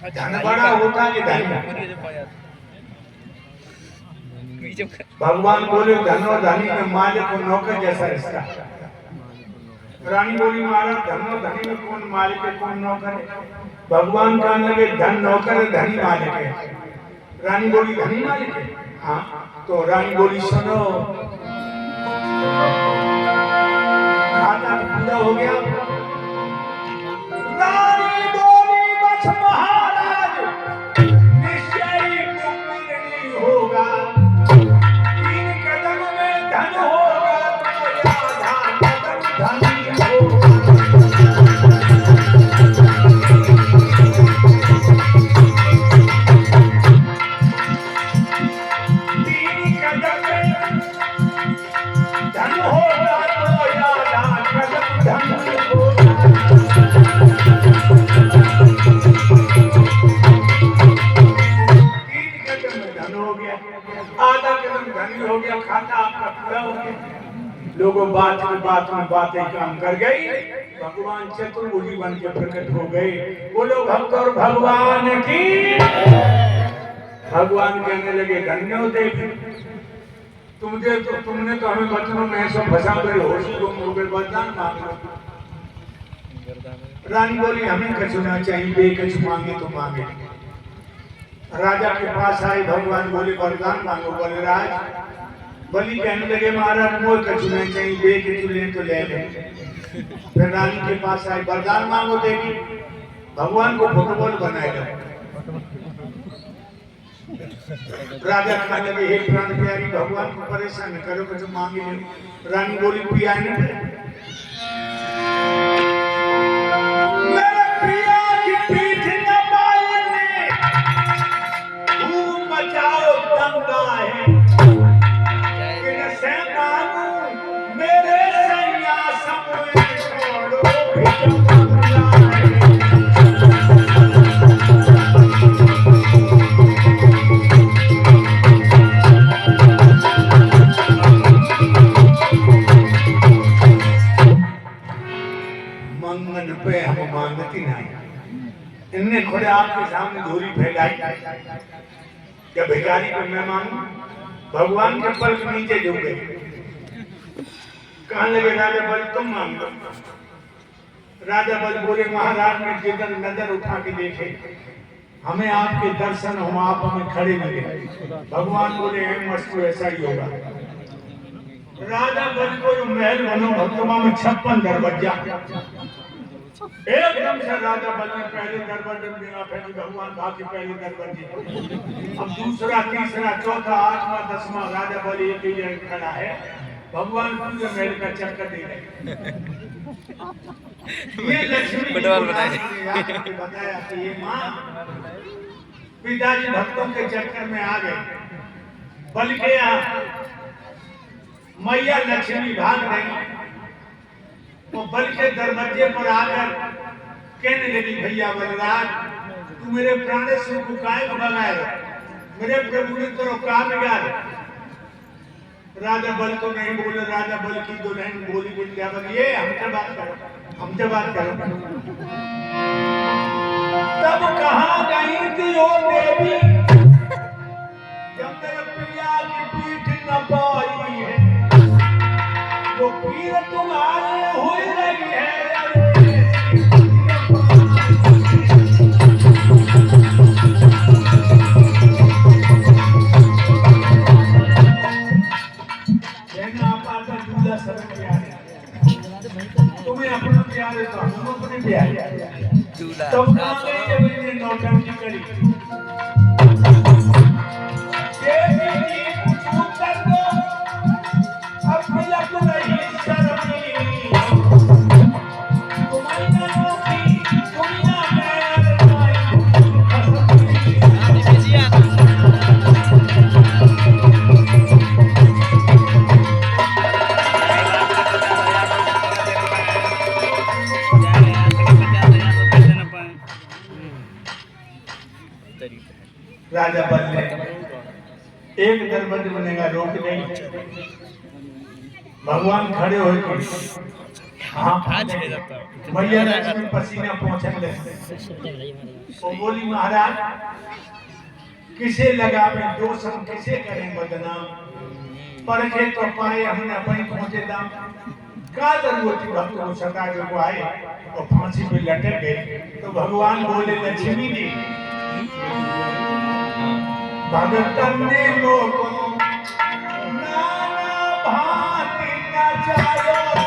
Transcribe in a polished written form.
धन बड़ा होता कि धनी? भगवान बोले धन और धनी में मालिक और नौकर जैसा रिश्ता। रानी बोली महाराज धन और धनी में कौन मालिक है कौन नौकर है? भगवान कहने लगे धन नौकर है धनी मालिक है। रानी बोली धनी मालिक है? हाँ। तो रानी बोली सुनो, खाता पूरा हो गया। रानी बोली बस महाराज निश्चय ही मुक्ति होगा, 3 कदम में धन होगा तो आधा कदम धनी होगा। हो गया, खाता आपका पूरा हो गया। लोगों बात में बातें काम कर गई। भगवान चतुर्भुजी बन के प्रकट हो गए। बोलो भक्त और भगवान की। भगवान कहने लगे धन्य हो देवी, तुमने तो हमें बचनों में सब फंसा कर होशी को मुझे वरदान मांगो। रानी बोली हमें कछुना चाहिए, बेकछ मांगे तो मांगे। राजा के पास आए, भगवान बोले वरदान मांगो। बोले राज बलि कहने लगे महाराज मोर कछुना चाहिए, बेकछ ले तो ले ले। फिर रानी के पास आए, वरदान मांगो देवी। भगवान को फुटबॉल बनाएगा। राजा कहने लगे हे प्राण प्यारी भगवान को परेशान करो, कुछ मांगे लो। रानी बोली पिया नहीं मेरे प्रिया की पीठ न बालने, खूब मचाओ दंगा है कि न से मांगू मेरे सैया समय छोड़ो भिजमंगा है। मंगन पे हम मांगती नहीं। इनने खुद आपके सामने धूरी फैलाई, क्या भिखारी पे मैं मांगू? भगवान के पल के नीचे झुक गए। कहने लगे राजा बल तुम मांग लो। राजा बल बोले महाराज ने जिधर नजर उठा के देखे हमें आपके दर्शन हम आप हमें खड़े मिले। भगवान बोले मस्त ऐसा ही होगा। राजा बल को जो महल बनो भक्तों में 56 दरवाजा, एकदम से राजा बल ने पहले दरवाजे में बिना फैली भगवान बाकी पहले दरवाजे, अब दूसरा तीसरा चौथा 8वां 10वां राजा बल एक ही जगह खड़ा है। भगवान पूरे महल का चक्कर दे रहे। ये लक्ष्मी बताया कि ये माँ पिताजी भक्तों के चक्कर में आ गए। बल के यहाँ मैया लक्ष्मी भाग रही, वो बल के दरवाजे पर आकर कहने लगी भैया बलराज तू मेरे प्राणेश्वर को काहे भगाएगा? मेरे प्रभु ने तो कहा बिगाड़। राजा बल तो नहीं बोले। राजा बल की तो नहीं बोली बिल्ला ये हमसे बात करो, हमसे बात करो। तब कहाँ गई थी ओ देवी जब मेरे प्रिया की पीठ न पाई है, वो पीर तुम्हारे हो रही है। तुम्हें अपना प्यार है तो हम अपने प्यार। तो नौटंकी करी राजा बल ने एक दरवाजे बनेगा रोक नहीं। भगवान खड़े होकर हाँ आज ले जाता हूँ मैया लक्ष्मी पसीना पहुंचने वो बोली महाराज किसे लगावे दोष हम किसे करें बदनाम परखे तो पाए हमने अपनी पहुंचे दाम का जरूरत थी भक्त को सता जो वो आए तो फांसी पे लटक गए तो भगवान बोले लक्ष्मी जी भगतन ने लोगों नाना भांति नचायो